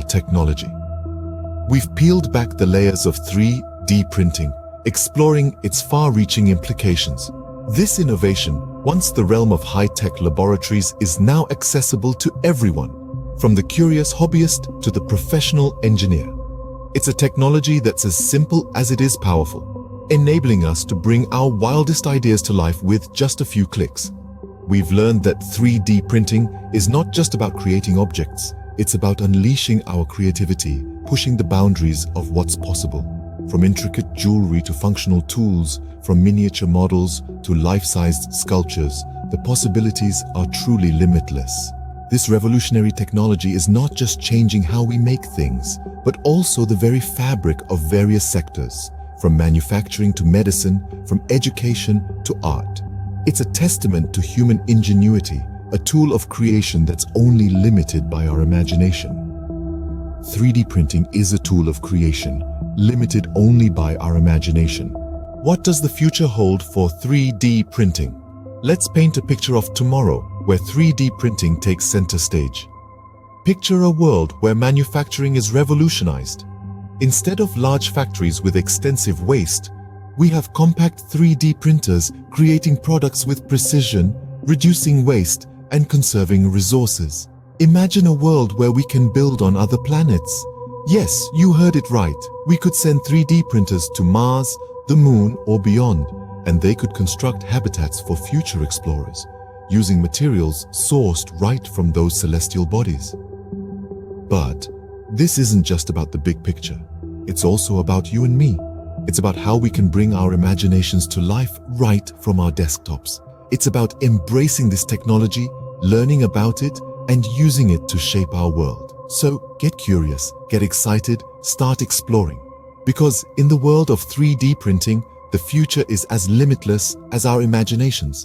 technology. We've peeled back the layers of 3D printing, exploring its far-reaching implications. This innovation, once the realm of high-tech laboratories, is now accessible to everyone, from the curious hobbyist to the professional engineer. It's a technology that's as simple as it is powerful, enabling us to bring our wildest ideas to life with just a few clicks. We've learned that 3D printing is not just about creating objects, it's about unleashing our creativity, pushing the boundaries of what's possible. From intricate jewelry to functional tools, from miniature models to life-sized sculptures, the possibilities are truly limitless. This revolutionary technology is not just changing how we make things, but also the very fabric of various sectors, from manufacturing to medicine, from education to art. It's a testament to human ingenuity, a tool of creation that's only limited by our imagination. 3D printing is a tool of creation, limited only by our imagination. What does the future hold for 3D printing? Let's paint a picture of tomorrow where 3D printing takes center stage. Picture a world where manufacturing is revolutionized. Instead of large factories with extensive waste, we have compact 3D printers creating products with precision, reducing waste, and conserving resources. Imagine a world where we can build on other planets. Yes, you heard it right. We could send 3D printers to Mars, the Moon, or beyond, and they could construct habitats for future explorers, using materials sourced right from those celestial bodies. But this isn't just about the big picture. It's also about you and me. It's about how we can bring our imaginations to life right from our desktops. It's about embracing this technology, learning about it, and using it to shape our world. So get curious, get excited, start exploring. Because in the world of 3D printing, the future is as limitless as our imaginations.